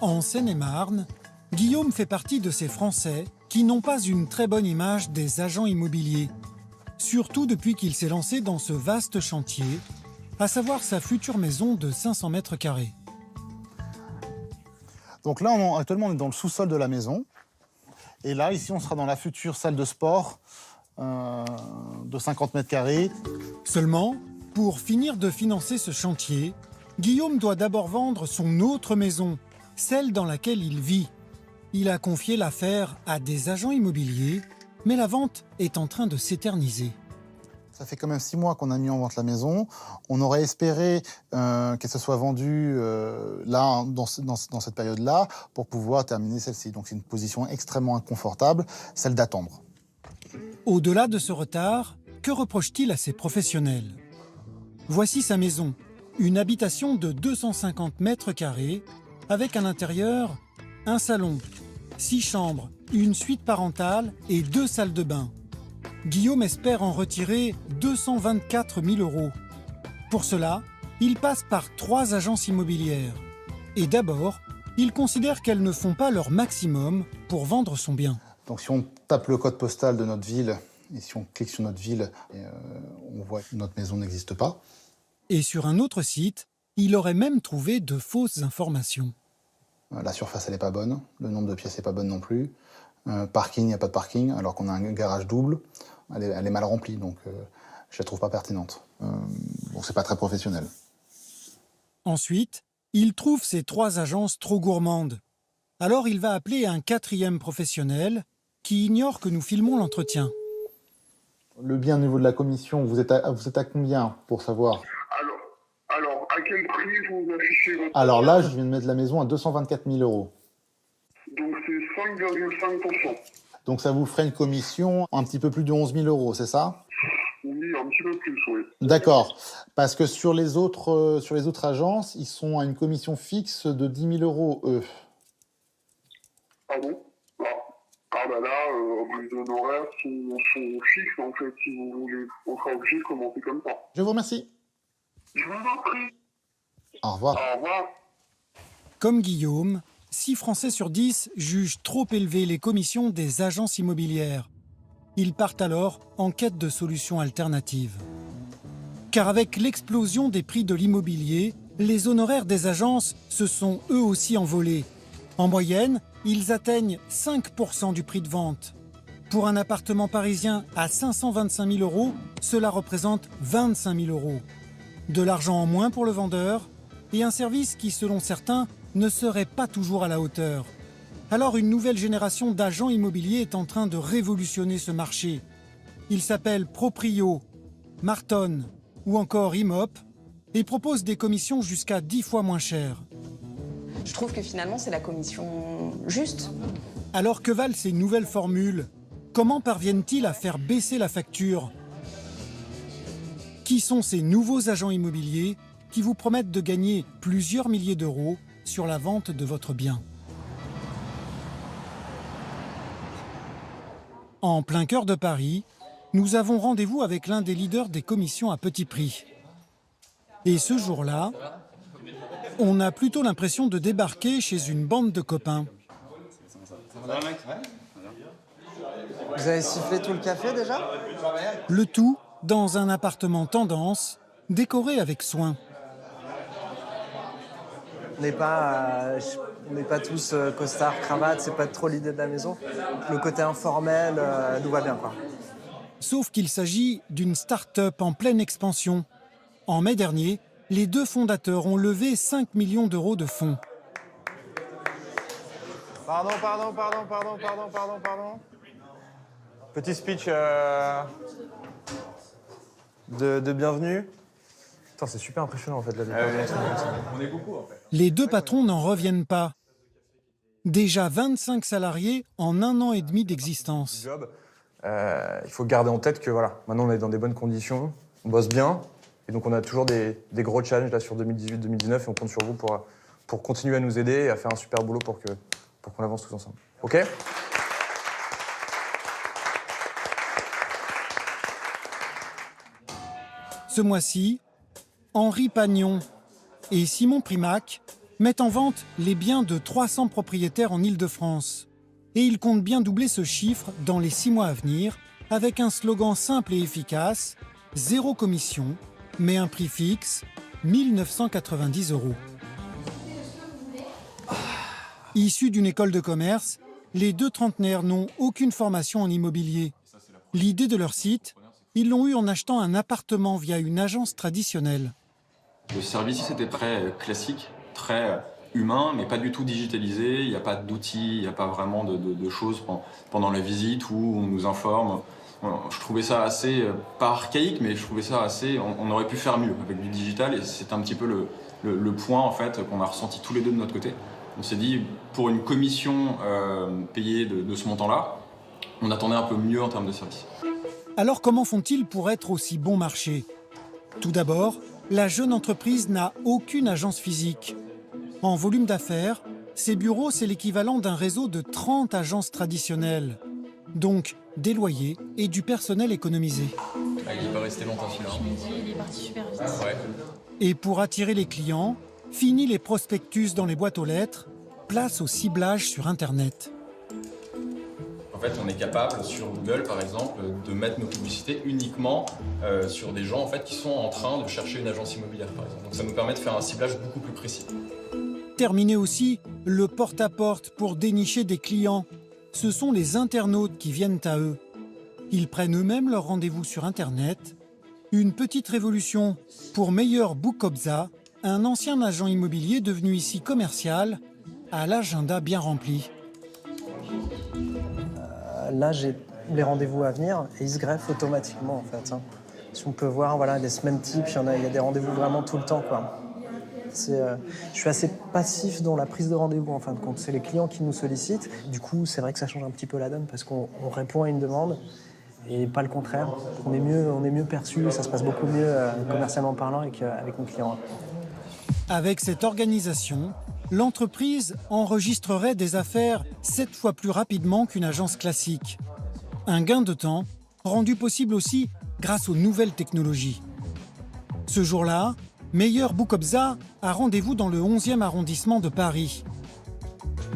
En Seine-et-Marne, Guillaume fait partie de ces Français qui n'ont pas une très bonne image des agents immobiliers, surtout depuis qu'il s'est lancé dans ce vaste chantier, à savoir sa future maison de 500 mètres carrés. Donc là, actuellement, on est dans le sous-sol de la maison. Et là, ici, on sera dans la future salle de sport de 50 mètres carrés. Seulement, pour finir de financer ce chantier, Guillaume doit d'abord vendre son autre maison, celle dans laquelle il vit. Il a confié l'affaire à des agents immobiliers, mais la vente est en train de s'éterniser. Ça fait quand même 6 mois qu'on a mis en vente la maison. On aurait espéré qu'elle se soit vendue là, dans cette période-là, pour pouvoir terminer celle-ci. Donc c'est une position extrêmement inconfortable, celle d'attendre. Au-delà de ce retard, que reproche-t-il à ses professionnels? Voici sa maison, une habitation de 250 mètres carrés, avec à l'intérieur un salon, 6 chambres, une suite parentale et 2 salles de bain. Guillaume espère en retirer 224 000 €. Pour cela, il passe par 3 agences immobilières. Et d'abord, il considère qu'elles ne font pas leur maximum pour vendre son bien. Donc si on tape le code postal de notre ville, et si on clique sur notre ville, on voit que notre maison n'existe pas. Et sur un autre site, il aurait même trouvé de fausses informations. La surface, elle n'est pas bonne. Le nombre de pièces n'est pas bonne non plus. Parking, il n'y a pas de parking, alors qu'on a un garage double. Elle est mal remplie, donc je ne la trouve pas pertinente. Donc c'est pas très professionnel. Ensuite, il trouve ces 3 agences trop gourmandes. Alors il va appeler un 4e professionnel qui ignore que nous filmons l'entretien. Le bien au niveau de la commission, vous êtes à combien pour savoir? Alors, à quel prix vous affichez votre... Alors là, je viens de mettre la maison à 224 000 €. Donc c'est 5,5%. Donc ça vous ferait une commission un petit peu plus de 11 000 €, c'est ça? Oui, un petit peu plus, oui. D'accord. Parce que sur les autres agences, ils sont à une commission fixe de 10 000 €, eux. Ah bon? Ah bah là, les honoraires sont fixes, en fait, si vous voulez. On sera obligé de commencer comme ça. Je vous remercie. Je vous en prie. Au revoir. Au revoir. Comme Guillaume, 6 Français sur 10 jugent trop élevées les commissions des agences immobilières. Ils partent alors en quête de solutions alternatives. Car avec l'explosion des prix de l'immobilier, les honoraires des agences se sont eux aussi envolés. En moyenne, ils atteignent 5% du prix de vente. Pour un appartement parisien à 525 000 €, cela représente 25 000 €. De l'argent en moins pour le vendeur et un service qui, selon certains, ne serait pas toujours à la hauteur. Alors une nouvelle génération d'agents immobiliers est en train de révolutionner ce marché. Ils s'appellent Proprio, Marton ou encore Imop et proposent des commissions jusqu'à 10 fois moins chères. Je trouve que finalement, c'est la commission juste. Alors que valent ces nouvelles formules? Comment parviennent-ils à faire baisser la facture? Qui sont ces nouveaux agents immobiliers qui vous promettent de gagner plusieurs milliers d'euros sur la vente de votre bien? En plein cœur de Paris, nous avons rendez-vous avec l'un des leaders des commissions à petit prix. Et ce jour-là, on a plutôt l'impression de débarquer chez une bande de copains. Vous avez sifflé tout le café déjà? Le tout dans un appartement tendance, décoré avec soin. On n'est pas tous costards, cravates, c'est pas trop l'idée de la maison. Le côté informel nous va bien, quoi. Sauf qu'il s'agit d'une start-up en pleine expansion. En mai dernier, les 2 fondateurs ont levé 5 millions d'euros de fonds. Pardon. Petit speech de bienvenue. Putain, c'est super impressionnant en fait la On est beaucoup en fait. Les 2 patrons n'en reviennent pas. Déjà 25 salariés en 1 an et demi d'existence. Il faut garder en tête que voilà, maintenant on est dans des bonnes conditions, on bosse bien, et donc on a toujours des gros challenges là sur 2018-2019 et on compte sur vous pour continuer à nous aider et à faire un super boulot pour qu'on avance tous ensemble. Ok ? Ce mois-ci, Henri Pagnon et Simon Primac met en vente les biens de 300 propriétaires en Île-de-France. Et il compte bien doubler ce chiffre dans les 6 mois à venir, avec un slogan simple et efficace, 0 commission, mais un prix fixe, 1 990 €. Issus d'une école de commerce, les deux trentenaires n'ont aucune formation en immobilier. L'idée de leur site, ils l'ont eue en achetant un appartement via une agence traditionnelle. Le service ici était très classique, très humain, mais pas du tout digitalisé. Il n'y a pas d'outils, il n'y a pas vraiment de choses pendant la visite où on nous informe. Je trouvais ça assez, pas archaïque, mais je trouvais ça assez... On aurait pu faire mieux avec du digital, et c'est un petit peu le point en fait qu'on a ressenti tous les deux de notre côté. On s'est dit, pour une commission payée de ce montant-là, on attendait un peu mieux en termes de service. Alors comment font-ils pour être aussi bon marché? Tout d'abord, la jeune entreprise n'a aucune agence physique. En volume d'affaires, ces bureaux, c'est l'équivalent d'un réseau de 30 agences traditionnelles. Donc, des loyers et du personnel économisé. Ah, il n'est pas resté longtemps celui-là. Je me dis, il est parti super vite. Ouais. Et pour attirer les clients, fini les prospectus dans les boîtes aux lettres, place au ciblage sur Internet. En fait, on est capable, sur Google par exemple, de mettre nos publicités uniquement sur des gens en fait, qui sont en train de chercher une agence immobilière par exemple. Donc ça nous permet de faire un ciblage beaucoup plus précis. Terminer aussi le porte-à-porte pour dénicher des clients. Ce sont les internautes qui viennent à eux. Ils prennent eux-mêmes leur rendez-vous sur Internet. Une petite révolution pour Meyer Boukobza, un ancien agent immobilier devenu ici commercial, à l'agenda bien rempli. Là, j'ai les rendez-vous à venir et ils se greffent automatiquement en fait. Si on peut voir, voilà, des semaines types, il y a des rendez-vous vraiment tout le temps, quoi. Je suis assez passif dans la prise de rendez-vous en fin de compte. C'est les clients qui nous sollicitent. Du coup, c'est vrai que ça change un petit peu la donne parce qu'on répond à une demande et pas le contraire. On est mieux perçu, ça se passe beaucoup mieux commercialement parlant avec nos clients. Avec cette organisation, l'entreprise enregistrerait des affaires 7 fois plus rapidement qu'une agence classique. Un gain de temps rendu possible aussi grâce aux nouvelles technologies. Ce jour-là, Meyer Boukobza a rendez-vous dans le 11e arrondissement de Paris.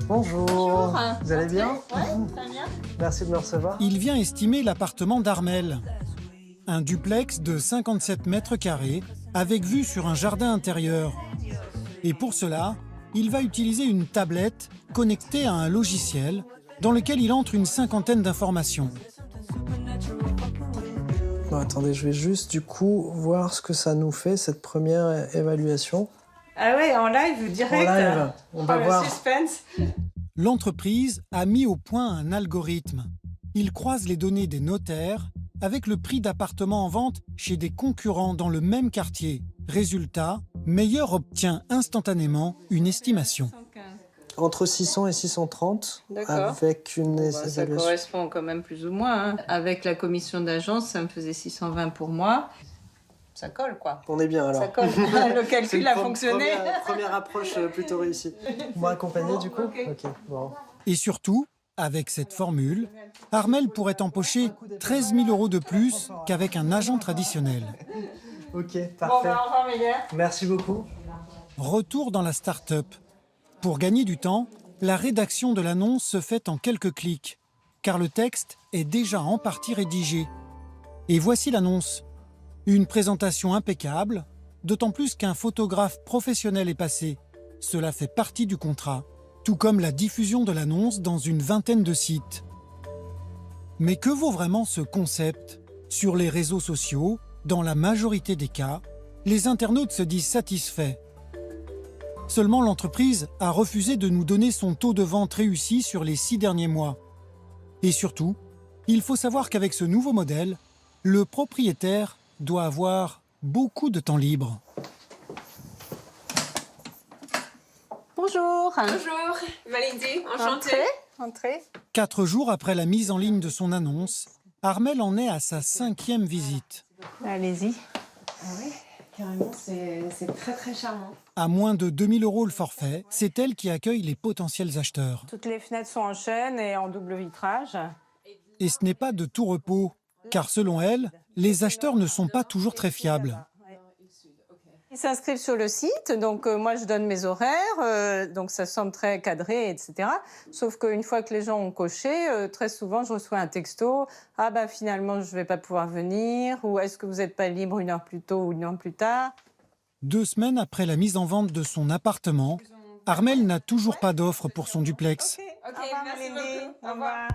Bonjour. Vous allez bien? Ouais, très bien. Merci de me recevoir. Il vient estimer l'appartement d'Armel. Un duplex de 57 mètres carrés avec vue sur un jardin intérieur. Et pour cela, il va utiliser une tablette connectée à un logiciel dans lequel il entre une cinquantaine d'informations. Bon, attendez, je vais juste du coup voir ce que ça nous fait, cette première évaluation. Ah ouais, en live, direct. En live, on va voir. Le suspense. L'entreprise a mis au point un algorithme. Il croise les données des notaires avec le prix d'appartements en vente chez des concurrents dans le même quartier. Résultat, Meyer obtient instantanément une estimation. Entre 600 et 630, D'accord. avec une Ça évaluation. correspond quand même plus ou moins. Avec la commission d'agence, ça me faisait 620 pour moi. Ça colle, quoi. On est bien alors. Ça colle. Le C'est calcul une a fonctionné. Première approche plutôt réussie. Moi accompagné du coup? Ok, bon. Et surtout, avec cette formule, Armel pourrait empocher 13 000 € de plus qu'avec un agent traditionnel. Ok, Bon, parfait. bah, au revoir, Meyer. Merci beaucoup. Retour dans la start-up. Pour gagner du temps, la rédaction de l'annonce se fait en quelques clics, car le texte est déjà en partie rédigé. Et voici l'annonce. Une présentation impeccable, d'autant plus qu'un photographe professionnel est passé. Cela fait partie du contrat, tout comme la diffusion de l'annonce dans une vingtaine de sites. Mais que vaut vraiment ce concept? Sur les réseaux sociaux, dans la majorité des cas, les internautes se disent satisfaits. Seulement, l'entreprise a refusé de nous donner son taux de vente réussi sur les 6 derniers mois. Et surtout, il faut savoir qu'avec ce nouveau modèle, le propriétaire doit avoir beaucoup de temps libre. Bonjour. Bonjour, Validé, enchantée. Entrez. 4 jours après la mise en ligne de son annonce, Armel en est à sa 5e visite. Allez-y. Ah oui, carrément, c'est très très charmant. À moins de 2 000 € le forfait, c'est elle qui accueille les potentiels acheteurs. Toutes les fenêtres sont en chêne et en double vitrage. Et ce n'est pas de tout repos, car selon elle, les acheteurs ne sont pas toujours très fiables. Ils s'inscrivent sur le site, donc moi je donne mes horaires, donc ça semble très cadré, etc. Sauf qu'une fois que les gens ont coché, très souvent je reçois un texto « Ah bah finalement je ne vais pas pouvoir venir » ou « Est-ce que vous n'êtes pas libre 1 heure plus tôt ou 1 heure plus tard ?» 2 semaines après la mise en vente de son appartement, Armelle n'a toujours pas d'offre pour son duplex. Ok, merci beaucoup. Au revoir.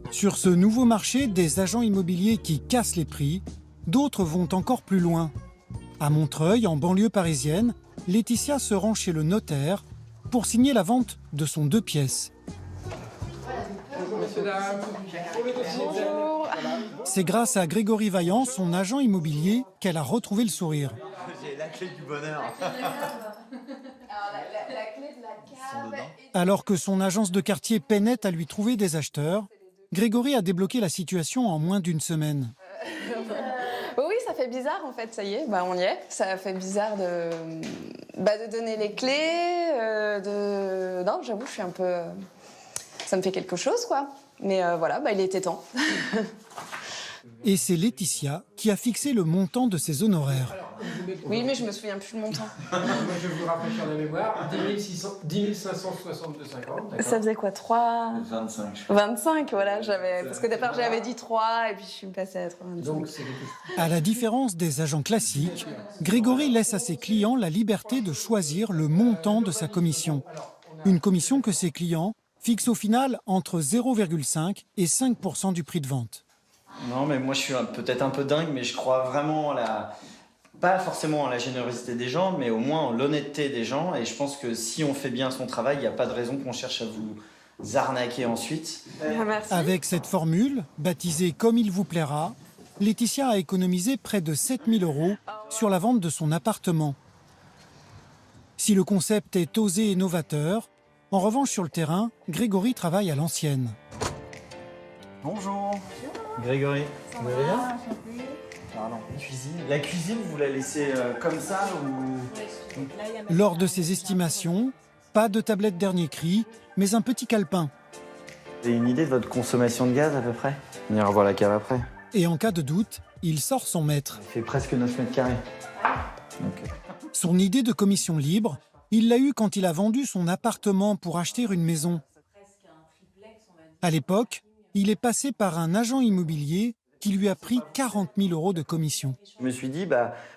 Sur ce nouveau marché des agents immobiliers qui cassent les prix, d'autres vont encore plus loin. À Montreuil, en banlieue parisienne, Laetitia se rend chez le notaire pour signer la vente de son 2 pièces. C'est grâce à Grégory Vaillant, son agent immobilier, qu'elle a retrouvé le sourire. J'ai la clé du bonheur. Alors que son agence de quartier peinait à lui trouver des acheteurs, Grégory a débloqué la situation en moins d'1 semaine. Oui, ça fait bizarre en fait, ça y est, on y est. Ça fait bizarre de donner les clés, Non, j'avoue, je suis un peu... Ça me fait quelque chose, quoi. Mais voilà, il était temps. Et c'est Laetitia qui a fixé le montant de ses honoraires. Oui, mais je me souviens plus le montant. Moi, je vais vous rafraîchir la mémoire. 10 562,50. Ça faisait quoi, 3... 25. 25, voilà, parce qu'au départ j'avais dit 3 et puis je suis passée à 3,25. Donc, À la différence des agents classiques, Grégory laisse à ses clients la liberté de choisir le montant de sa commission. Une commission que ses clients fixent au final entre 0,5 et 5% du prix de vente. Non, mais moi je suis peut-être un peu dingue, mais je crois vraiment pas forcément à la générosité des gens, mais au moins à l'honnêteté des gens. Et je pense que si on fait bien son travail, il n'y a pas de raison qu'on cherche à vous arnaquer ensuite. Merci. Avec cette formule, baptisée « Comme il vous plaira », Laetitia a économisé près de 7 000 € sur la vente de son appartement. Si le concept est osé et novateur, en revanche sur le terrain, Grégory travaille à l'ancienne. Bonjour. Grégory. Vous allez bien ? Pardon. La cuisine, vous la laissez comme ça ou... Lors de ses estimations, pas de tablette dernier cri, mais un petit calepin. Vous avez une idée de votre consommation de gaz à peu près ? On ira voir la cave après. Et en cas de doute, il sort son mètre. Ça fait presque 9 mètres carrés. Okay. Son idée de commission libre, il l'a eue quand il a vendu son appartement pour acheter une maison. À l'époque, il est passé par un agent immobilier qui lui a pris 40 000 € de commission. Je me suis dit,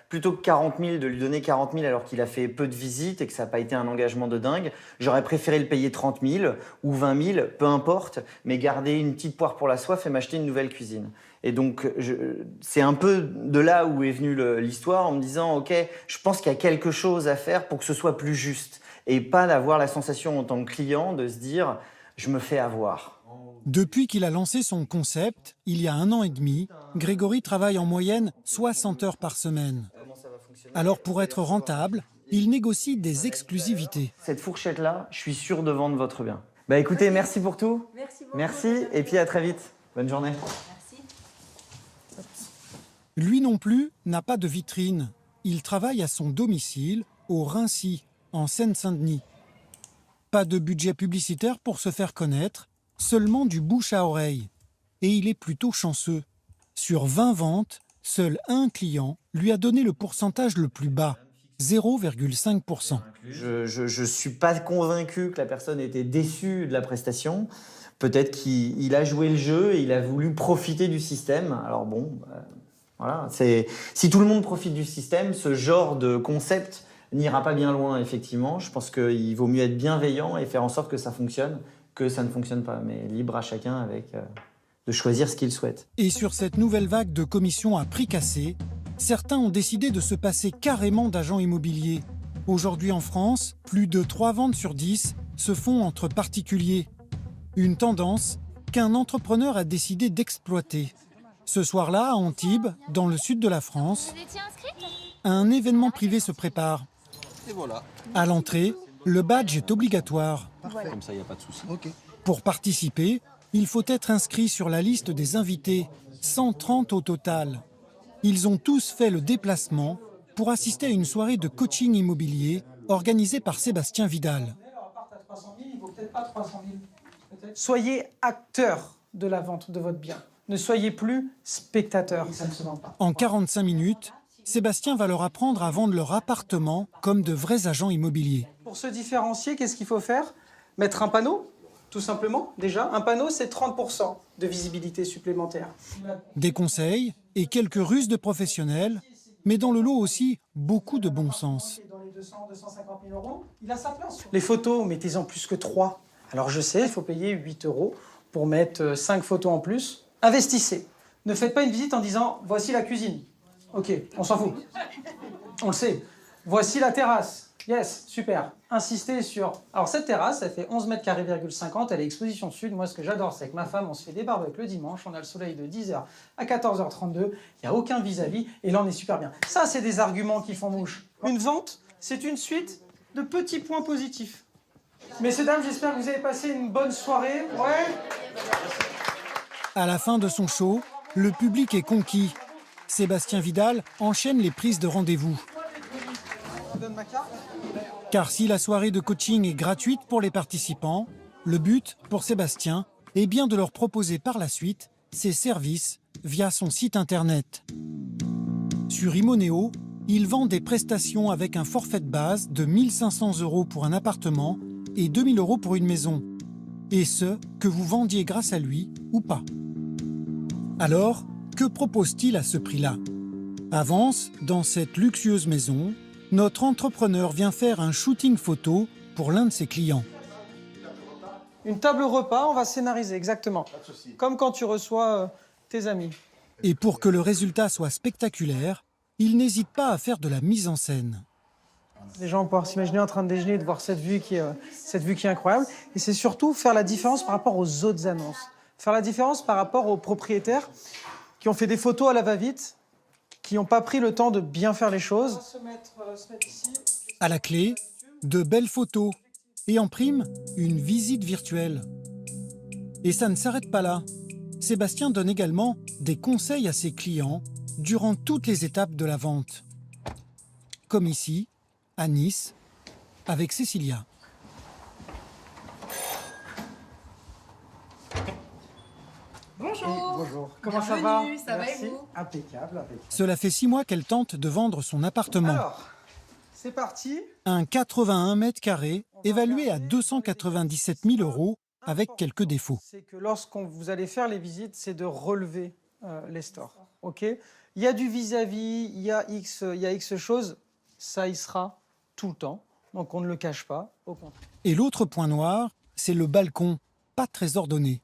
plutôt que 40 000, de lui donner 40 000 alors qu'il a fait peu de visites et que ça n'a pas été un engagement de dingue, j'aurais préféré le payer 30 000 ou 20 000, peu importe, mais garder une petite poire pour la soif et m'acheter une nouvelle cuisine. Et donc, c'est un peu de là où est venue l'histoire, en me disant, OK, je pense qu'il y a quelque chose à faire pour que ce soit plus juste. Et pas d'avoir la sensation en tant que client de se dire, je me fais avoir. Depuis qu'il a lancé son concept, il y a 1 an et demi, Grégory travaille en moyenne 60 heures par semaine. Alors pour être rentable, il négocie des exclusivités. Cette fourchette-là, je suis sûr de vendre votre bien. Écoutez, merci pour tout. Merci beaucoup. Merci, et puis à très vite. Bonne journée. Merci. Lui non plus n'a pas de vitrine. Il travaille à son domicile, au Raincy, en Seine-Saint-Denis. Pas de budget publicitaire pour se faire connaître, seulement du bouche à oreille. Et il est plutôt chanceux. Sur 20 ventes, seul un client lui a donné le pourcentage le plus bas, 0,5%. Je suis pas convaincu que la personne était déçue de la prestation. Peut-être qu'il a joué le jeu et il a voulu profiter du système. Alors bon, voilà. Si tout le monde profite du système, ce genre de concept n'ira pas bien loin, effectivement. Je pense qu'il vaut mieux être bienveillant et faire en sorte que ça fonctionne, que ça ne fonctionne pas. Mais libre à chacun de choisir ce qu'il souhaite. Et sur cette nouvelle vague de commissions à prix cassé, certains ont décidé de se passer carrément d'agents immobiliers. Aujourd'hui en France, plus de 3 ventes sur 10 se font entre particuliers. Une tendance qu'un entrepreneur a décidé d'exploiter. Ce soir-là, à Antibes, dans le sud de la France, un événement privé se prépare. Et voilà. À l'entrée, le badge est obligatoire. Parfait. Comme ça, il n'y a pas de souci. Okay. Pour participer, il faut être inscrit sur la liste des invités, 130 au total. Ils ont tous fait le déplacement pour assister à une soirée de coaching immobilier organisée par Sébastien Vidal. Soyez acteur de la vente de votre bien. Ne soyez plus spectateur. En 45 minutes, Sébastien va leur apprendre à vendre leur appartement comme de vrais agents immobiliers. Pour se différencier, qu'est-ce qu'il faut faire? Mettre un panneau, tout simplement. Déjà, un panneau, c'est 30% de visibilité supplémentaire. Des conseils et quelques ruses de professionnels, mais dans le lot aussi beaucoup de bon sens. Dans les 200, 250 000 euros, il a sa place. Les photos, mettez-en plus que 3. Alors je sais, il faut payer 8 € pour mettre 5 photos en plus. Investissez. Ne faites pas une visite en disant « voici la cuisine ». Ok, on s'en fout. On le sait. Voici la terrasse. Yes, super. Insistez sur... Alors cette terrasse, elle fait 11 mètres carrés, 50, elle est exposition sud. Moi, ce que j'adore, c'est que ma femme, on se fait des barbecues le dimanche, on a le soleil de 10h à 14h32, il n'y a aucun vis-à-vis, et là, on est super bien. Ça, c'est des arguments qui font mouche. Une vente, c'est une suite de petits points positifs. Messieurs, dames, j'espère que vous avez passé une bonne soirée. Ouais. À la fin de son show, le public est conquis. Sébastien Vidal enchaîne les prises de rendez-vous. Car si la soirée de coaching est gratuite pour les participants, le but, pour Sébastien, est bien de leur proposer par la suite ses services via son site internet. Sur Imoneo, il vend des prestations avec un forfait de base de 1 500 € pour un appartement et 2 000 € pour une maison. Et ce, que vous vendiez grâce à lui ou pas. Alors, que propose-t-il à ce prix-là? Avance, dans cette luxueuse maison, notre entrepreneur vient faire un shooting photo pour l'un de ses clients. Une table repas, on va scénariser, exactement. Comme quand tu reçois tes amis. Et pour que le résultat soit spectaculaire, il n'hésite pas à faire de la mise en scène. Les gens vont pouvoir s'imaginer en train de déjeuner et de voir cette vue qui est incroyable. Et c'est surtout faire la différence par rapport aux autres annonces. Faire la différence par rapport aux propriétaires qui ont fait des photos à la va-vite, qui n'ont pas pris le temps de bien faire les choses. À la clé, de belles photos. Et en prime, une visite virtuelle. Et ça ne s'arrête pas là. Sébastien donne également des conseils à ses clients durant toutes les étapes de la vente. Comme ici, à Nice, avec Cécilia. Bonjour. Et bonjour. Comment ça va? Ça va Merci. et vous? Impeccable. Cela fait 6 mois qu'elle tente de vendre son appartement. Alors, c'est parti. Un 81 mètres carrés évalué à 297 000 € avec quelques défauts. C'est que lorsqu'on vous allez faire les visites, c'est de relever les stores. Ok. Il y a du vis-à-vis, il y a X choses, ça y sera tout le temps. Donc on ne le cache pas, au contraire. Et l'autre point noir, c'est le balcon, pas très ordonné.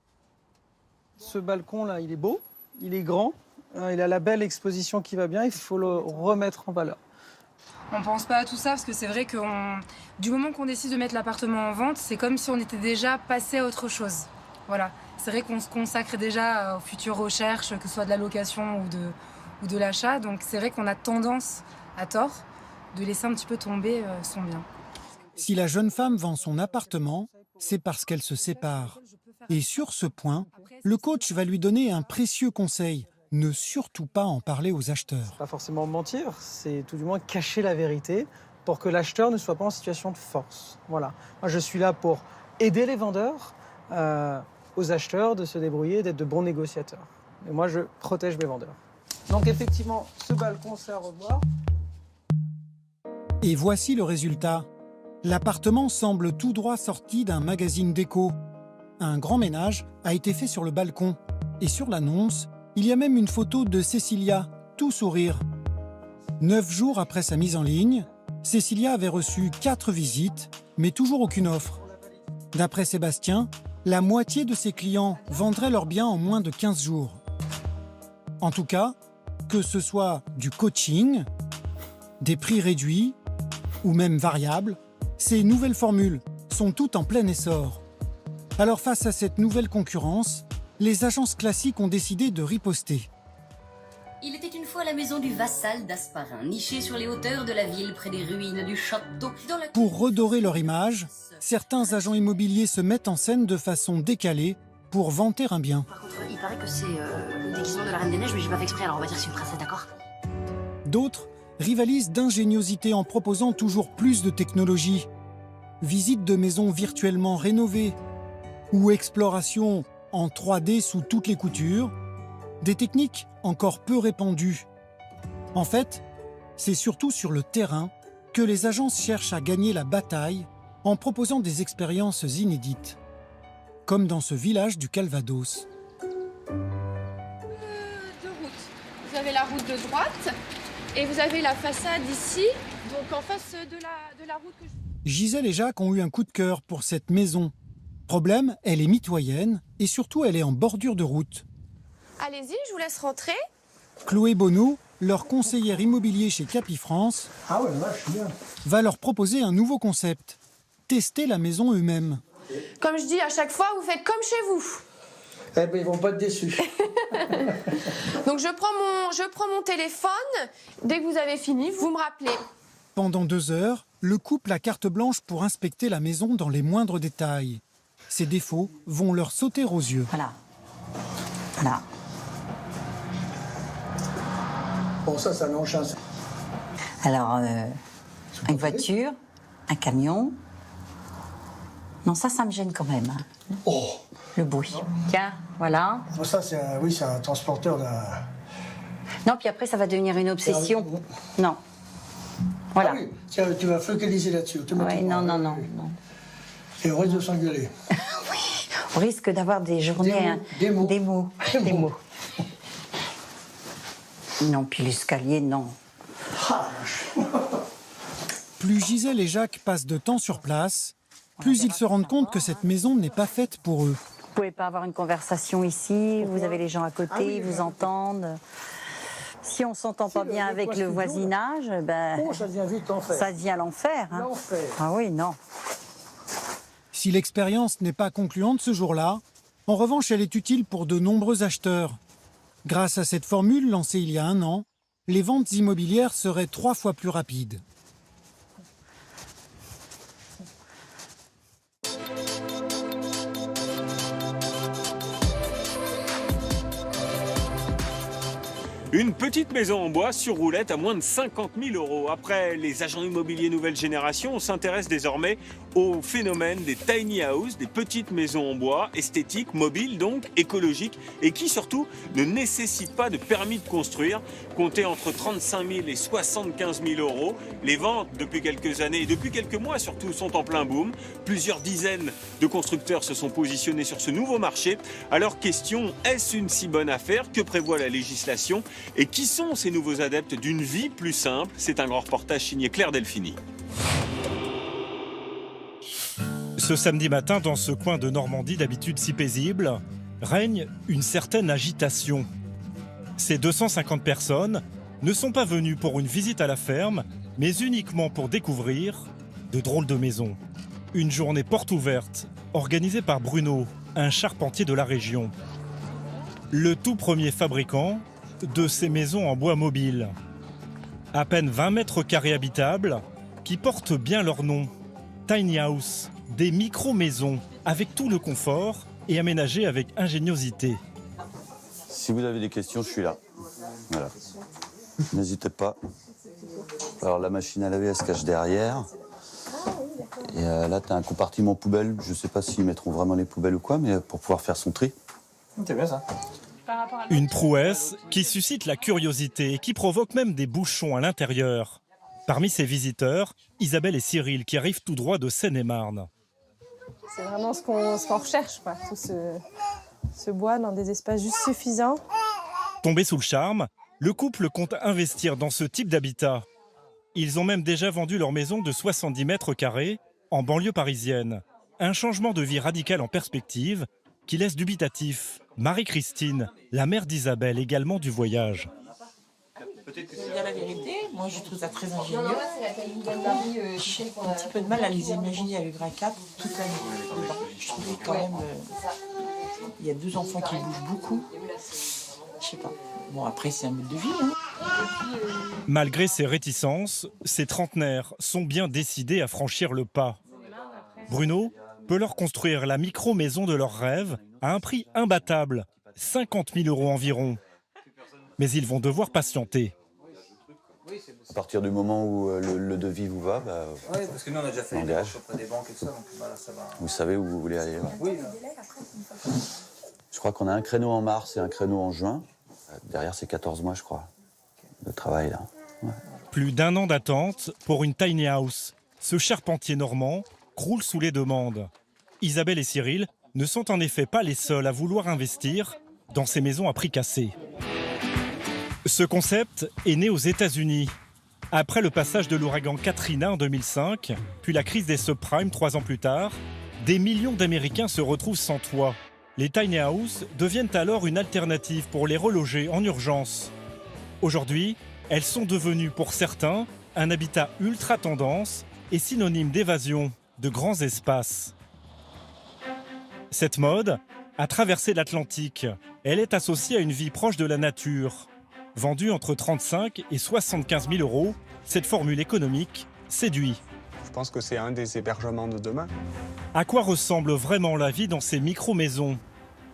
Ce balcon-là, il est beau, il est grand, il a la belle exposition qui va bien, il faut le remettre en valeur. On pense pas à tout ça parce que c'est vrai que du moment qu'on décide de mettre l'appartement en vente, c'est comme si on était déjà passé à autre chose. Voilà. C'est vrai qu'on se consacre déjà aux futures recherches, que ce soit de la location ou de l'achat. Donc c'est vrai qu'on a tendance, à tort, de laisser un petit peu tomber son bien. Si la jeune femme vend son appartement, c'est parce qu'elle se sépare. Et sur ce point, le coach va lui donner un précieux conseil. Ne surtout pas en parler aux acheteurs. Pas forcément mentir, c'est tout du moins cacher la vérité pour que l'acheteur ne soit pas en situation de force. Voilà. Moi, je suis là pour aider les vendeurs, aux acheteurs de se débrouiller, d'être de bons négociateurs. Et moi, je protège mes vendeurs. Donc effectivement, ce balcon, c'est à revoir. Et voici le résultat. L'appartement semble tout droit sorti d'un magazine déco. Un grand ménage a été fait sur le balcon. Et sur l'annonce, il y a même une photo de Cécilia, tout sourire. 9 jours après sa mise en ligne, Cécilia avait reçu 4 visites, mais toujours aucune offre. D'après Sébastien, la moitié de ses clients vendraient leurs biens en moins de 15 jours. En tout cas, que ce soit du coaching, des prix réduits ou même variables, ces nouvelles formules sont toutes en plein essor. Alors face à cette nouvelle concurrence, les agences classiques ont décidé de riposter. Il était une fois la maison du vassal d'Asparin, nichée sur les hauteurs de la ville près des ruines du château. Pour redorer leur image, certains agents immobiliers se mettent en scène de façon décalée pour vanter un bien. Par contre, il paraît que c'est le déguisement de la Reine des Neiges, mais j'ai pas fait exprès, alors on va dire que c'est une princesse, d'accord? D'autres rivalisent d'ingéniosité en proposant toujours plus de technologie. Visite de maisons virtuellement rénovées ou exploration en 3D sous toutes les coutures, des techniques encore peu répandues. En fait, C'est surtout sur le terrain que les agences cherchent à gagner la bataille en proposant des expériences inédites, comme dans ce village du Calvados. Deux routes. Vous avez la route de droite et vous avez la façade ici, donc en face de la route que je... Gisèle et Jacques ont eu un coup de cœur pour cette maison. Problème, elle est mitoyenne et surtout elle est en bordure de route. Allez-y, je vous laisse rentrer. Chloé Bonneau, leur conseillère immobilier chez Capifrance, va leur proposer un nouveau concept. Tester la maison eux-mêmes. Comme je dis à chaque fois, vous faites comme chez vous. Eh ben, ils vont pas être déçus. Donc je prends mon téléphone. Dès que vous avez fini, vous me rappelez. Pendant 2 heures, le couple a carte blanche pour inspecter la maison dans les moindres détails. Ses défauts vont leur sauter aux yeux. Voilà. Voilà. Bon, ça non chance. Alors, une voiture, un camion. Non, ça me gêne quand même. Oh. Le bruit. Tiens, voilà. Ça, c'est un transporteur d'un... Non, puis après, ça va devenir une obsession. Non. Voilà. Ah oui, tiens, tu vas focaliser là-dessus. Oui, non. Et on risque de s'engueuler. Oui, on risque d'avoir des journées... Des mots. Des mots. Non, puis l'escalier, non. Plus Gisèle et Jacques passent de temps sur place, plus ils se rendent compte que cette maison n'est pas faite pour eux. Vous pouvez pas avoir une conversation ici, vous avez les gens à côté, ils vous entendent. Si on s'entend pas bien avec le voisinage, ça devient vite l'enfer. Ça devient l'enfer. Hein. L'enfer. Ah oui, non. Si l'expérience n'est pas concluante ce jour-là, en revanche, elle est utile pour de nombreux acheteurs. Grâce à cette formule lancée il y a 1 an, les ventes immobilières seraient 3 fois plus rapides. Une petite maison en bois sur roulette à moins de 50 000 €. Après les agents immobiliers nouvelle génération, on s'intéresse désormais au phénomène des tiny houses, des petites maisons en bois, esthétiques, mobiles donc, écologiques et qui surtout ne nécessitent pas de permis de construire. Comptez entre 35 000 et 75 000 €. Les ventes depuis quelques années et depuis quelques mois surtout sont en plein boom. Plusieurs dizaines de constructeurs se sont positionnés sur ce nouveau marché. Alors question, est-ce une si bonne affaire? Que prévoit la législation? Et qui sont ces nouveaux adeptes d'une vie plus simple? C'est un grand reportage signé Claire Delphini. Ce samedi matin, dans ce coin de Normandie d'habitude si paisible, règne une certaine agitation. Ces 250 personnes ne sont pas venues pour une visite à la ferme, mais uniquement pour découvrir de drôles de maisons. Une journée porte ouverte, organisée par Bruno, un charpentier de la région. Le tout premier fabricant de ces maisons en bois mobile. À peine 20 mètres carrés habitables, qui portent bien leur nom. Tiny house, des micro-maisons, avec tout le confort et aménagées avec ingéniosité. Si vous avez des questions, je suis là. Voilà. N'hésitez pas. Alors la machine à laver, elle se cache derrière. Et là, tu as un compartiment poubelle. Je ne sais pas s'ils mettront vraiment les poubelles ou quoi, mais pour pouvoir faire son tri. C'est bien ça. Une prouesse qui suscite la curiosité et qui provoque même des bouchons à l'intérieur. Parmi ces visiteurs, Isabelle et Cyril qui arrivent tout droit de Seine-et-Marne. C'est vraiment ce qu'on recherche, quoi. Tout ce bois dans des espaces juste suffisants. Tombé sous le charme, le couple compte investir dans ce type d'habitat. Ils ont même déjà vendu leur maison de 70 mètres carrés en banlieue parisienne. Un changement de vie radical en perspective qui laisse dubitatif Marie-Christine, la mère d'Isabelle, également du voyage. Pour dire la vérité, moi je trouve ça très ingénieux. J'ai un petit peu de mal à les imaginer avec un cadre toute l'année. Je trouvais quand même, il y a 2 enfants qui bougent beaucoup. Je sais pas. Bon, après c'est un mode de vie. Hein. Malgré ses réticences, ces trentenaires sont bien décidés à franchir le pas. Bruno peut leur construire la micro-maison de leurs rêves à un prix imbattable, 50 000 € environ. Mais ils vont devoir patienter. À partir du moment où le devis vous va, oui, parce que nous on a déjà fait des démarches auprès des banques et tout ça, donc voilà, ça va. Vous savez où vous voulez aller. Ouais. Oui. Je crois qu'on a un créneau en mars et un créneau en juin. Derrière, c'est 14 mois, je crois, de travail là. Ouais. Plus d'1 an d'attente pour une tiny house. Ce charpentier normand croule sous les demandes. Isabelle et Cyril ne sont en effet pas les seuls à vouloir investir dans ces maisons à prix cassé. Ce concept est né aux États-Unis. Après le passage de l'ouragan Katrina en 2005, puis la crise des subprimes 3 ans plus tard, des millions d'Américains se retrouvent sans toit. Les tiny houses deviennent alors une alternative pour les reloger en urgence. Aujourd'hui, elles sont devenues pour certains un habitat ultra tendance et synonyme d'évasion de grands espaces. Cette mode a traversé l'Atlantique. Elle est associée à une vie proche de la nature. Vendue entre 35 et 75 000 euros, cette formule économique séduit. Je pense que c'est un des hébergements de demain. À quoi ressemble vraiment la vie dans ces micro-maisons?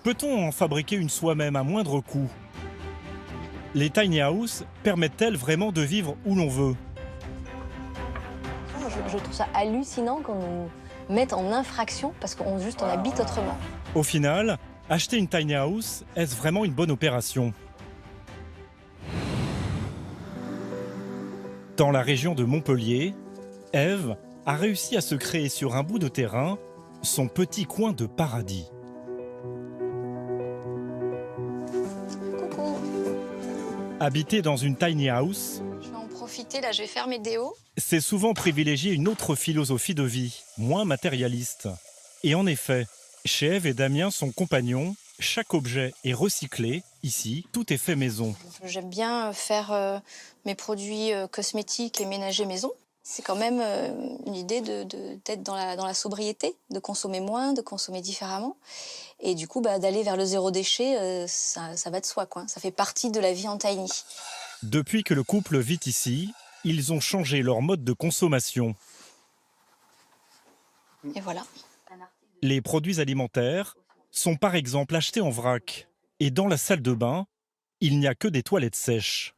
Peut-on en fabriquer une soi-même à moindre coût? Les tiny houses permettent-elles vraiment de vivre où l'on veut? Je trouve ça hallucinant qu'on nous mette en infraction parce qu'on habite autrement. Au final, acheter une tiny house, est-ce vraiment une bonne opération? Dans la région de Montpellier, Ève a réussi à se créer sur un bout de terrain son petit coin de paradis. Coucou. Habiter dans une tiny house, Je vais en profiter, là je vais faire mes déos. c'est souvent privilégier une autre philosophie de vie, moins matérialiste. Et en effet, chez Ève et Damien, son compagnon, chaque objet est recyclé. Ici, tout est fait maison. J'aime bien faire mes produits cosmétiques et ménagers maison. C'est quand même une idée d'être dans la sobriété, de consommer moins, de consommer différemment. Et du coup, d'aller vers le zéro déchet, ça va de soi, quoi. Ça fait partie de la vie en tiny. Depuis que le couple vit ici, ils ont changé leur mode de consommation. Et voilà. Les produits alimentaires sont par exemple achetés en vrac. Et dans la salle de bain, il n'y a que des toilettes sèches.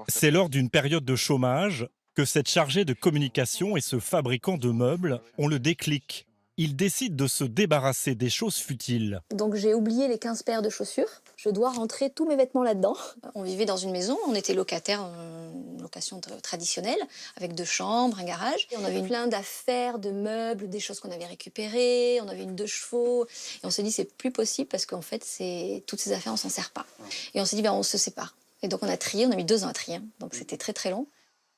C'est lors d'une période de chômage que cette chargée de communication et ce fabricant de meubles ont le déclic. Ils décident de se débarrasser des choses futiles. Donc j'ai oublié les 15 paires de chaussures. Je dois rentrer tous mes vêtements là-dedans. On vivait dans une maison, on était locataire, une location traditionnelle, avec 2 chambres, un garage. Et on avait plein d'affaires, de meubles, des choses qu'on avait récupérées. On avait une 2 chevaux. Et on s'est dit, c'est plus possible parce qu'en fait, toutes ces affaires, on s'en sert pas. Et on s'est dit, on se sépare. Et donc on a trié, on a mis 2 ans à trier. Donc c'était très très long.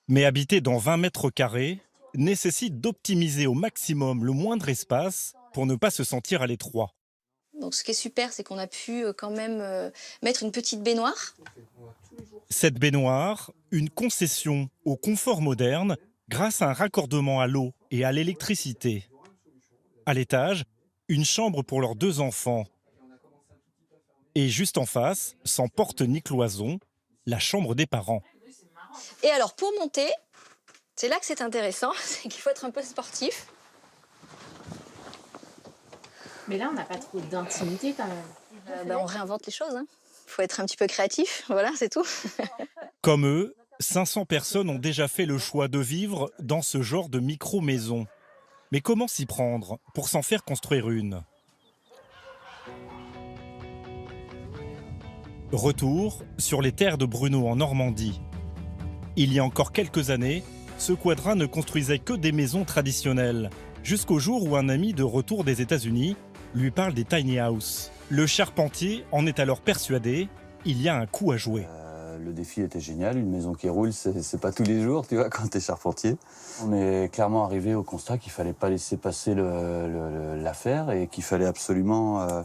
Mais habiter dans 20 mètres carrés nécessite d'optimiser au maximum le moindre espace pour ne pas se sentir à l'étroit. Donc ce qui est super, c'est qu'on a pu quand même mettre une petite baignoire. Cette baignoire, une concession au confort moderne grâce à un raccordement à l'eau et à l'électricité. À l'étage, une chambre pour leurs 2 enfants. Et juste en face, sans porte ni cloison, la chambre des parents. Et alors pour monter, c'est là que c'est intéressant, c'est qu'il faut être un peu sportif. Mais là, on n'a pas trop d'intimité quand même. On réinvente les choses. Il faut être un petit peu créatif, voilà, c'est tout. Comme eux, 500 personnes ont déjà fait le choix de vivre dans ce genre de micro-maison. Mais comment s'y prendre pour s'en faire construire une? Retour sur les terres de Bruno en Normandie. Il y a encore quelques années, ce quadra ne construisait que des maisons traditionnelles, jusqu'au jour où un ami de retour des États-Unis lui parle des tiny houses. Le charpentier en est alors persuadé, il y a un coup à jouer. Le défi était génial, une maison qui roule, c'est pas tous les jours, tu vois, quand t'es charpentier. On est clairement arrivé au constat qu'il fallait pas laisser passer l'affaire et qu'il fallait absolument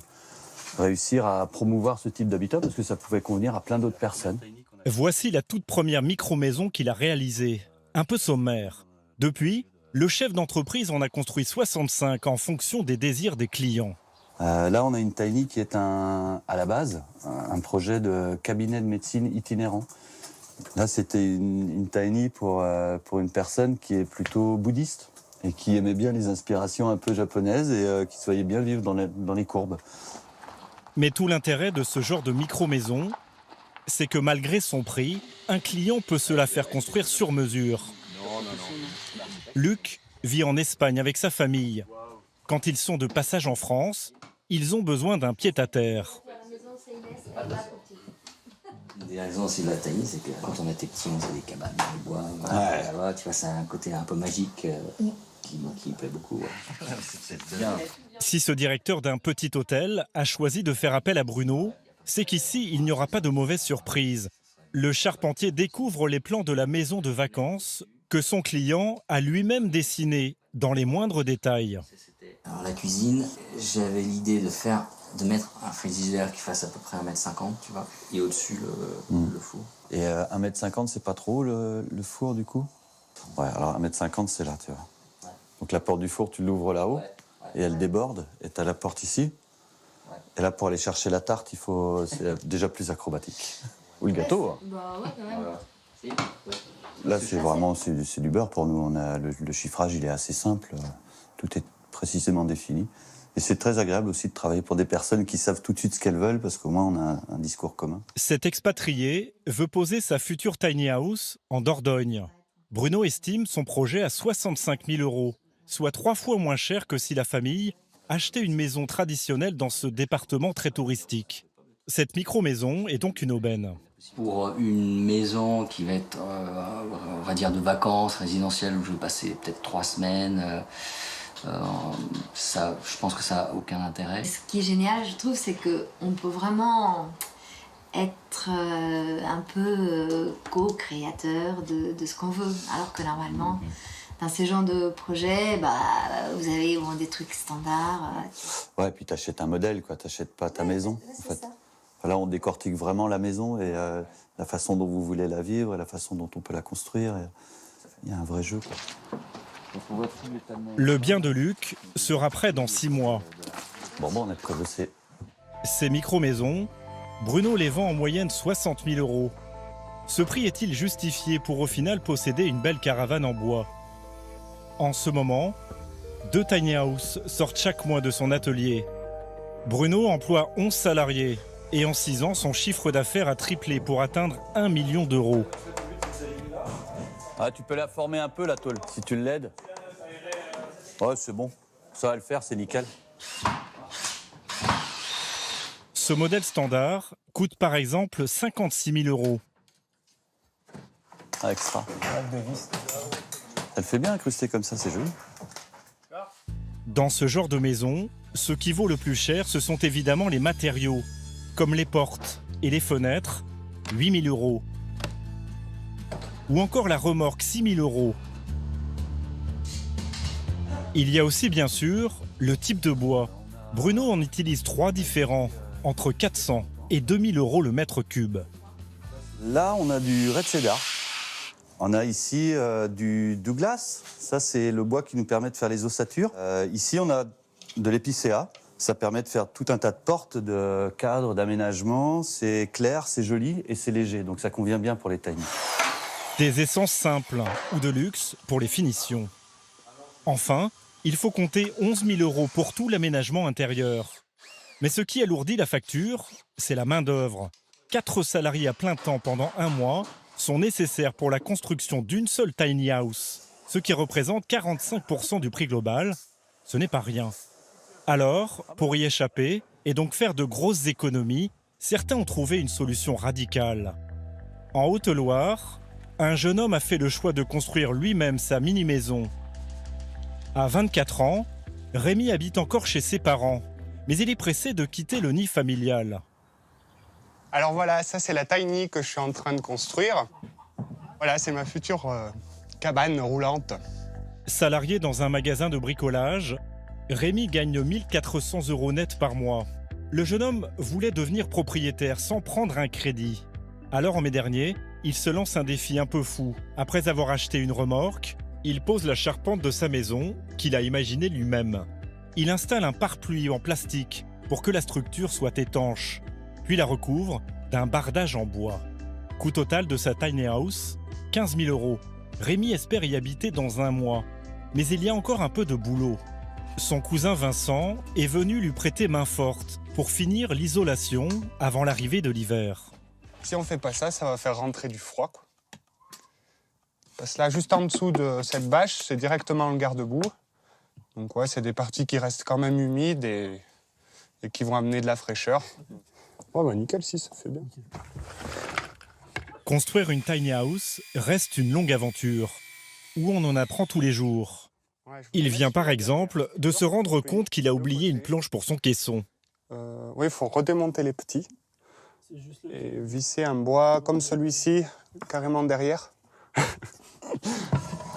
réussir à promouvoir ce type d'habitat parce que ça pouvait convenir à plein d'autres personnes. Voici la toute première micro-maison qu'il a réalisée, un peu sommaire. Depuis, le chef d'entreprise en a construit 65 en fonction des désirs des clients. Là, on a une tiny qui est à la base un projet de cabinet de médecine itinérant. Là, c'était une tiny pour une personne qui est plutôt bouddhiste et qui aimait bien les inspirations un peu japonaises et qui se voyait bien vivre dans les courbes. Mais tout l'intérêt de ce genre de micro-maison, c'est que malgré son prix, un client peut se la faire construire sur mesure. Luc vit en Espagne avec sa famille. Quand ils sont de passage en France, ils ont besoin d'un pied-à-terre. Une des raisons aussi de la tiny, c'est que quand on était petit, on faisait des cabanes dans les bois. Tu vois, c'est un côté un peu magique qui me plaît beaucoup. Ouais. C'est bien. Si ce directeur d'un petit hôtel a choisi de faire appel à Bruno, c'est qu'ici, il n'y aura pas de mauvaise surprise. Le charpentier découvre les plans de la maison de vacances que son client a lui-même dessiné dans les moindres détails. Alors la cuisine, j'avais l'idée de mettre un frigidaire qui fasse à peu près 1,50 m, tu vois, et au-dessus le four. Et 1,50 m, c'est pas trop le four du coup? Ouais, alors 1,50 m, c'est là, tu vois. Ouais. Donc la porte du four, tu l'ouvres là-haut, et elle déborde, et tu as la porte ici. Ouais. Et là, pour aller chercher la tarte, c'est déjà plus acrobatique. Ou le gâteau. Hein. Bah ouais, quand même. Voilà. Là, c'est vraiment c'est du beurre pour nous. On a le chiffrage, il est assez simple. Tout est précisément défini. Et c'est très agréable aussi de travailler pour des personnes qui savent tout de suite ce qu'elles veulent, parce qu'au moins, on a un discours commun. Cet expatrié veut poser sa future tiny house en Dordogne. Bruno estime son projet à 65 000 €, soit 3 fois moins cher que si la famille achetait une maison traditionnelle dans ce département très touristique. Cette micro-maison est donc une aubaine. Pour une maison qui va être, on va dire, de vacances résidentielles, où je vais passer peut-être 3 semaines, je pense que ça n'a aucun intérêt. Ce qui est génial, je trouve, c'est qu'on peut vraiment être un peu co-créateur de ce qu'on veut. Alors que normalement, dans ce genre de projet, vous avez des trucs standards. Ouais, et puis tu achètes un modèle, quoi. Tu n'achètes pas ta maison, en fait. Là, on décortique vraiment la maison et la façon dont vous voulez la vivre et la façon dont on peut la construire. Il y a un vrai jeu, quoi. Le bien de Luc sera prêt dans 6 mois. Bon, on a de quoi bosser. Ces micro-maisons, Bruno les vend en moyenne 60 000 €. Ce prix est-il justifié pour au final posséder une belle caravane en bois? En ce moment, 2 tiny houses sortent chaque mois de son atelier. Bruno emploie 11 salariés et en 6 ans, son chiffre d'affaires a triplé pour atteindre 1 million d'euros. Ah, tu peux la former un peu, la tôle, si tu l'aides. Ouais, c'est bon. Ça va le faire, c'est nickel. Ce modèle standard coûte par exemple 56 000 €. Ah, extra. Elle fait bien incrustée comme ça, c'est joli. Dans ce genre de maison, ce qui vaut le plus cher, ce sont évidemment les matériaux, comme les portes et les fenêtres, 8 000 €. Ou encore la remorque, 6 000 €. Il y a aussi bien sûr le type de bois. Bruno en utilise 3 différents, entre 400 et 2 000 € le mètre cube. Là, on a du red cedar. On a ici du Douglas. Ça, c'est le bois qui nous permet de faire les ossatures. Ici, on a de l'épicéa. Ça permet de faire tout un tas de portes, de cadres, d'aménagements. C'est clair, c'est joli et c'est léger. Donc ça convient bien pour les tiny. Des essences simples ou de luxe pour les finitions. Enfin, il faut compter 11 000 € pour tout l'aménagement intérieur. Mais ce qui alourdit la facture, c'est la main-d'œuvre. 4 salariés à plein temps pendant 1 mois sont nécessaires pour la construction d'une seule tiny house, ce qui représente 45% du prix global. Ce n'est pas rien. Alors, pour y échapper et donc faire de grosses économies, certains ont trouvé une solution radicale. En Haute-Loire, un jeune homme a fait le choix de construire lui-même sa mini-maison. À 24 ans, Rémi habite encore chez ses parents, mais il est pressé de quitter le nid familial. Alors voilà, ça c'est la tiny que je suis en train de construire. Voilà, c'est ma future cabane roulante. Salarié dans un magasin de bricolage, Rémi gagne 1 400 € net par mois. Le jeune homme voulait devenir propriétaire sans prendre un crédit. Alors en mai dernier, il se lance un défi un peu fou. Après avoir acheté une remorque, il pose la charpente de sa maison, qu'il a imaginée lui-même. Il installe un pare-pluie en plastique pour que la structure soit étanche, puis la recouvre d'un bardage en bois. Coût total de sa tiny house, 15 000 €. Rémi espère y habiter dans 1 mois, mais il y a encore un peu de boulot. Son cousin Vincent est venu lui prêter main forte pour finir l'isolation avant l'arrivée de l'hiver. Si on fait pas ça, ça va faire rentrer du froid, quoi. Parce que là, juste en dessous de cette bâche, c'est directement le garde-boue. Donc ouais, c'est des parties qui restent quand même humides et qui vont amener de la fraîcheur. Ouais, bah nickel, si, ça fait bien. Construire une tiny house reste une longue aventure, où on en apprend tous les jours. Il vient par exemple de se rendre compte qu'il a oublié une planche pour son caisson. Oui, il faut redémonter les petits et visser un bois comme celui-ci, carrément derrière.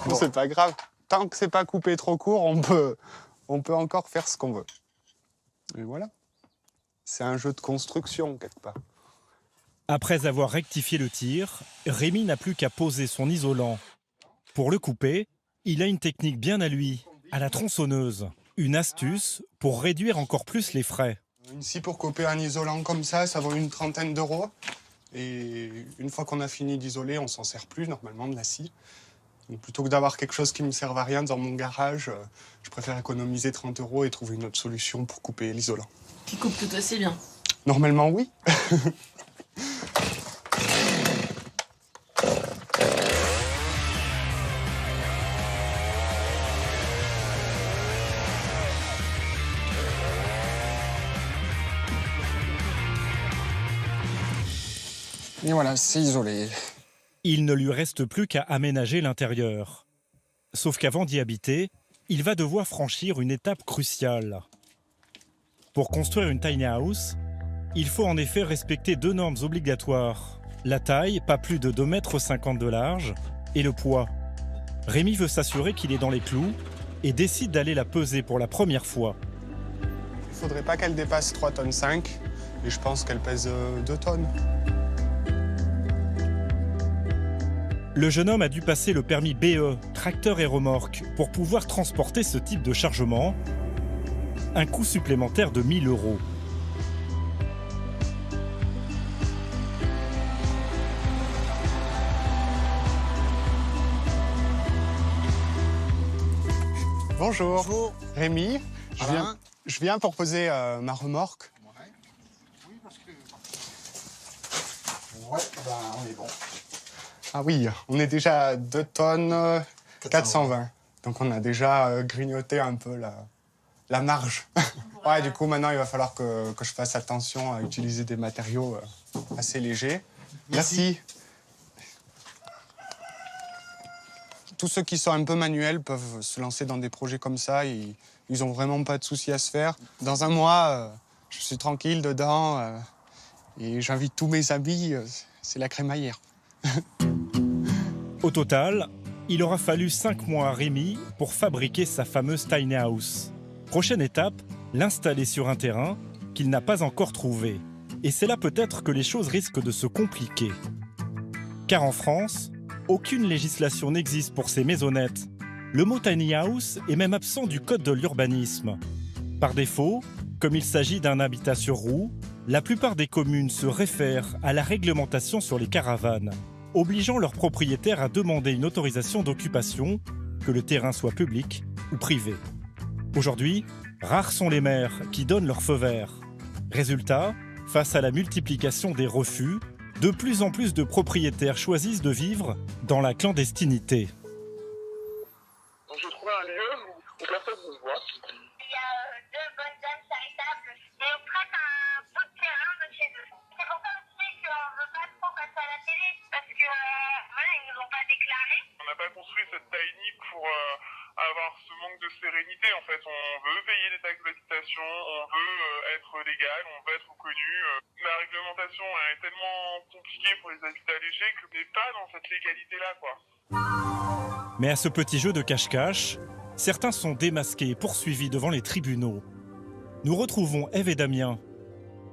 Bon, c'est pas grave. Tant que c'est pas coupé trop court, on peut encore faire ce qu'on veut. Et voilà. C'est un jeu de construction, quelque part. Après avoir rectifié le tir, Rémi n'a plus qu'à poser son isolant. Pour le couper, il a une technique bien à lui, à la tronçonneuse. Une astuce pour réduire encore plus les frais. Ici, pour couper un isolant comme ça vaut une trentaine d'euros. Et une fois qu'on a fini d'isoler, on s'en sert plus, normalement, de la scie. Donc, plutôt que d'avoir quelque chose qui me serve à rien dans mon garage, je préfère économiser 30 € et trouver une autre solution pour couper l'isolant. Qui coupe tout aussi bien. Normalement, oui. Et voilà, c'est isolé. Il ne lui reste plus qu'à aménager l'intérieur. Sauf qu'avant d'y habiter, il va devoir franchir une étape cruciale. Pour construire une tiny house, il faut en effet respecter 2 normes obligatoires. La taille, pas plus de 2,50 m de large, et le poids. Rémi veut s'assurer qu'il est dans les clous et décide d'aller la peser pour la première fois. Il ne faudrait pas qu'elle dépasse 3,5 tonnes, et je pense qu'elle pèse 2 tonnes. Le jeune homme a dû passer le permis BE, tracteur et remorque, pour pouvoir transporter ce type de chargement. Un coût supplémentaire de 1 000 €. Bonjour. Bonjour. Rémi, je viens pour poser ma remorque. Oui, parce que... Ouais, ben on est bon. Ah oui, on est déjà à 2 tonnes 420. Donc on a déjà grignoté un peu la marge. Ouais, du coup, maintenant, il va falloir que je fasse attention à utiliser des matériaux assez légers. Merci. Tous ceux qui sont un peu manuels peuvent se lancer dans des projets comme ça. Ils n'ont vraiment pas de soucis à se faire. Dans un mois, je suis tranquille dedans et j'invite tous mes amis. C'est la crémaillère. Au total, il aura fallu 5 mois à Rémi pour fabriquer sa fameuse tiny house. Prochaine étape, l'installer sur un terrain qu'il n'a pas encore trouvé. Et c'est là peut-être que les choses risquent de se compliquer. Car en France, aucune législation n'existe pour ces maisonnettes. Le mot tiny house est même absent du code de l'urbanisme. Par défaut, comme il s'agit d'un habitat sur roue, la plupart des communes se réfèrent à la réglementation sur les caravanes, obligeant leurs propriétaires à demander une autorisation d'occupation, que le terrain soit public ou privé. Aujourd'hui, rares sont les maires qui donnent leur feu vert. Résultat, face à la multiplication des refus, de plus en plus de propriétaires choisissent de vivre dans la clandestinité. Donc je trouvais un lieu où personne ne se voit. Il y a 2 bonnes dames charitables et on prête un bout de terrain de chez eux. C'est pour ça aussi qu'on ne veut pas trop passer à la télé parce que voilà, ils ne nous ont pas déclaré. On n'a pas construit cette tiny pour avoir ce manque de sérénité. En fait, on veut payer des taxes d'habitation, on veut être légal, on veut être reconnu. La réglementation est tellement compliquée pour les habitats légers qu'on n'est pas dans cette légalité-là, quoi. Mais à ce petit jeu de cache-cache, certains sont démasqués et poursuivis devant les tribunaux. Nous retrouvons Ève et Damien.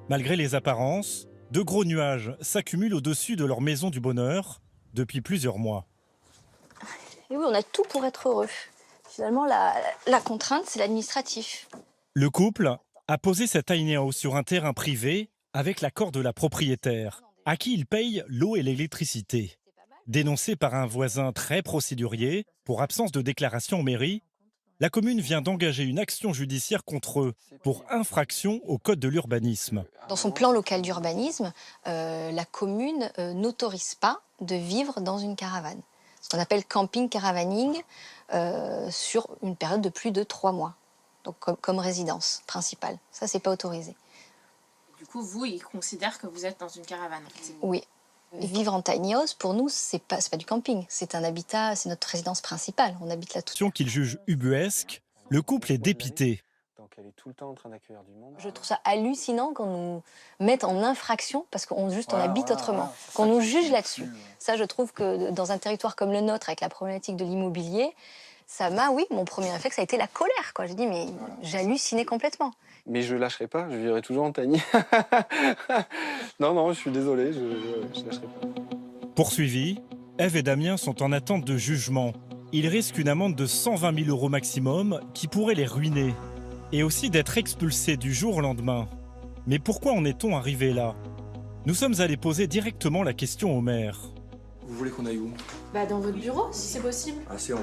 Malgré les apparences, de gros nuages s'accumulent au-dessus de leur maison du bonheur depuis plusieurs mois. Et oui, on a tout pour être heureux. Finalement, la contrainte, c'est l'administratif. Le couple a posé cette tiny house sur un terrain privé avec l'accord de la propriétaire, à qui il paye l'eau et l'électricité. Dénoncé par un voisin très procédurier pour absence de déclaration en mairie, la commune vient d'engager une action judiciaire contre eux pour infraction au code de l'urbanisme. Dans son plan local d'urbanisme, la commune n'autorise pas de vivre dans une caravane. Ce qu'on appelle camping caravaning sur une période de plus de 3 mois. Donc comme résidence principale. Ça, c'est pas autorisé. Du coup, vous, ils considèrent que vous êtes dans une caravane. Oui. Vivre en tiny house, pour nous, c'est pas du camping. C'est un habitat, c'est notre résidence principale. On habite là tout. Qu'il juge ubuesque, le couple est dépité. Donc elle est tout le temps en train d'accueillir du monde. Je trouve ça hallucinant qu'on nous mette en infraction parce qu'on habite autrement, qu'on nous juge là-dessus. Ça, je trouve que dans un territoire comme le nôtre, avec la problématique de l'immobilier, mon premier réflexe a été la colère, quoi. J'ai dit, mais j'ai halluciné complètement. Mais je lâcherai pas, je vivrai toujours en tiny. Non, je suis désolé, je lâcherai pas. Poursuivis, Ève et Damien sont en attente de jugement. Ils risquent une amende de 120 000 € maximum qui pourrait les ruiner. Et aussi d'être expulsés du jour au lendemain. Mais pourquoi en est-on arrivé là? Nous sommes allés poser directement la question au maire. Vous voulez qu'on aille où? Dans votre bureau, si c'est possible. Ah, c'est on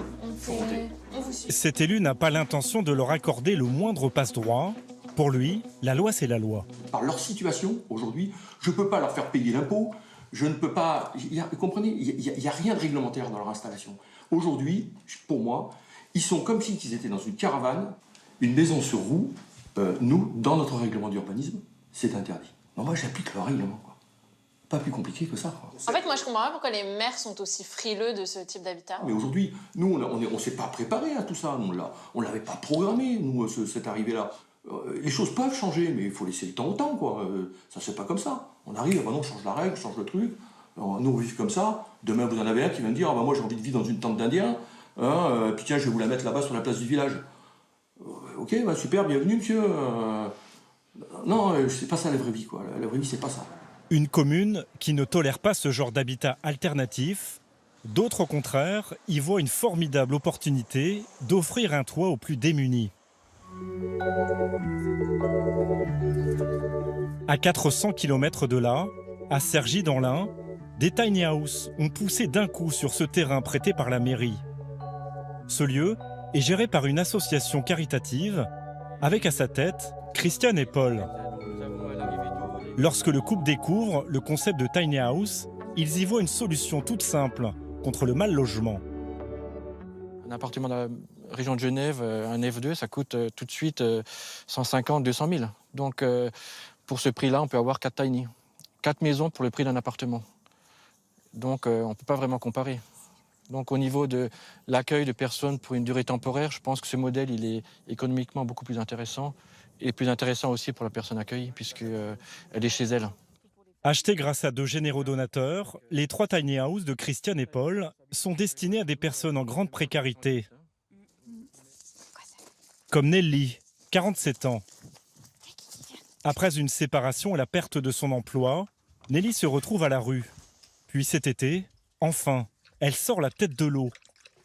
vous suit. Cet élu n'a pas l'intention de leur accorder le moindre passe-droit. Pour lui, la loi, c'est la loi. Par leur situation, aujourd'hui, je ne peux pas leur faire payer l'impôt, je ne peux pas... Vous comprenez, il n'y a rien de réglementaire dans leur installation. Aujourd'hui, pour moi, ils sont comme s'ils étaient dans une caravane, une maison sur roue. Nous, dans notre règlement d'urbanisme, c'est interdit. Non, moi, j'applique le règlement, quoi. Pas plus compliqué que ça, quoi. En fait, moi, je comprends pas pourquoi les maires sont aussi frileux de ce type d'habitat. Mais aujourd'hui, nous, on s'est pas préparé à tout ça. On l'avait pas programmé, nous, cette arrivée-là. Les choses peuvent changer, mais il faut laisser le temps au temps, quoi. Ça, c'est pas comme ça. On arrive, on change la règle, on change le truc. Alors, nous, on vit comme ça. Demain, vous en avez un qui vient me dire, moi, j'ai envie de vivre dans une tente d'Indien. Puis tiens, je vais vous la mettre là-bas sur la place du village. Ok, super, bienvenue, monsieur. Non, c'est pas ça la vraie vie, quoi. La vraie vie, c'est pas ça. Une commune qui ne tolère pas ce genre d'habitat alternatif. D'autres, au contraire, y voient une formidable opportunité d'offrir un toit aux plus démunis. À 400 km de là, à Cergy dans l'Ain, des tiny houses ont poussé d'un coup sur ce terrain prêté par la mairie. Ce lieu est géré par une association caritative avec à sa tête Christiane et Paul. Lorsque le couple découvre le concept de tiny house, ils y voient une solution toute simple contre le mal logement. Un appartement dans la région de Genève, un F2, ça coûte tout de suite 150 200 000. Donc pour ce prix-là, on peut avoir 4 tiny. 4 maisons pour le prix d'un appartement. Donc on ne peut pas vraiment comparer. Donc au niveau de l'accueil de personnes pour une durée temporaire, je pense que ce modèle il est économiquement beaucoup plus intéressant. Et plus intéressant aussi pour la personne accueillie, puisqu'elle est chez elle. Achetés grâce à de généreux donateurs, les 3 tiny houses de Christiane et Paul sont destinés à des personnes en grande précarité. Comme Nelly, 47 ans. Après une séparation et la perte de son emploi, Nelly se retrouve à la rue. Puis cet été, enfin, elle sort la tête de l'eau,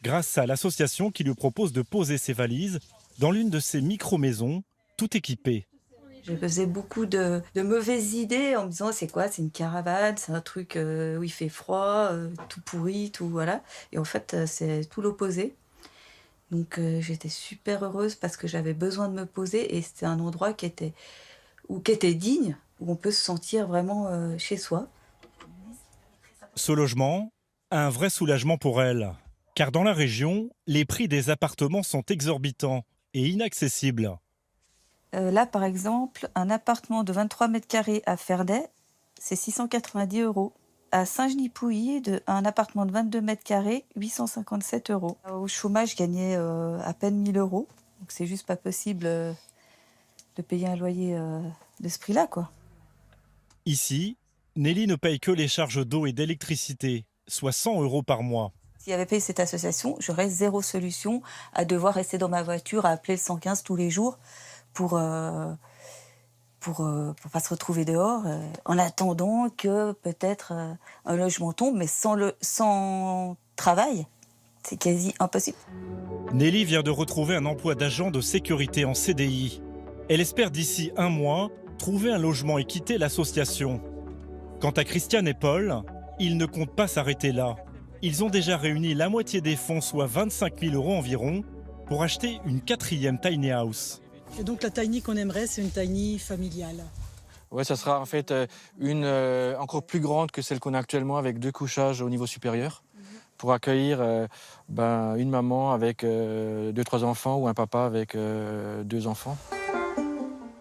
grâce à l'association qui lui propose de poser ses valises dans l'une de ses micro-maisons, tout équipée. Je me faisais beaucoup de mauvaises idées en me disant c'est quoi, c'est une caravane, c'est un truc où il fait froid, tout pourri, tout voilà. Et en fait c'est tout l'opposé. Donc j'étais super heureuse parce que j'avais besoin de me poser et c'était un endroit qui était digne, où on peut se sentir vraiment chez soi. Ce logement, un vrai soulagement pour elle, car dans la région, les prix des appartements sont exorbitants et inaccessibles. Là, par exemple, un appartement de 23 mètres carrés à Ferney, c'est 690 €. À Saint-Genis-Pouilly, un appartement de 22 mètres carrés, 857 €. Au chômage, je gagnais à peine 1 000 €. Donc, c'est juste pas possible de payer un loyer de ce prix-là, quoi. Ici, Nelly ne paye que les charges d'eau et d'électricité, soit 100 € par mois. S'il y avait payé cette association, j'aurais zéro solution à devoir rester dans ma voiture, à appeler le 115 tous les jours pour pas se retrouver dehors, en attendant que peut-être un logement tombe, mais sans travail, c'est quasi impossible. Nelly vient de retrouver un emploi d'agent de sécurité en CDI. Elle espère d'ici 1 mois trouver un logement et quitter l'association. Quant à Christiane et Paul, ils ne comptent pas s'arrêter là. Ils ont déjà réuni la moitié des fonds, soit 25 000 € environ, pour acheter une 4e tiny house. Et donc la tiny qu'on aimerait, c'est une tiny familiale. Oui, ça sera en fait une encore plus grande que celle qu'on a actuellement, avec 2 couchages au niveau supérieur, pour accueillir une maman avec 2-3 enfants ou un papa avec 2 enfants.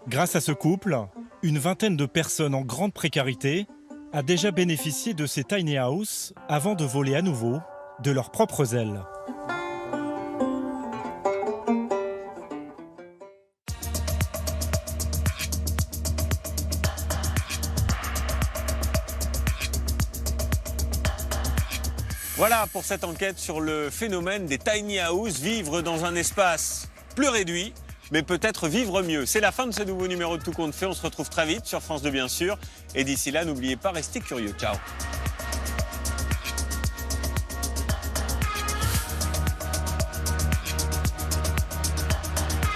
Grâce à ce couple, une vingtaine de personnes en grande précarité a déjà bénéficié de ces tiny houses avant de voler à nouveau de leurs propres ailes. Voilà pour cette enquête sur le phénomène des tiny houses, vivre dans un espace plus réduit, mais peut-être vivre mieux. C'est la fin de ce nouveau numéro de Tout compte fait. On se retrouve très vite sur France 2 bien sûr. Et d'ici là, n'oubliez pas, restez curieux. Ciao.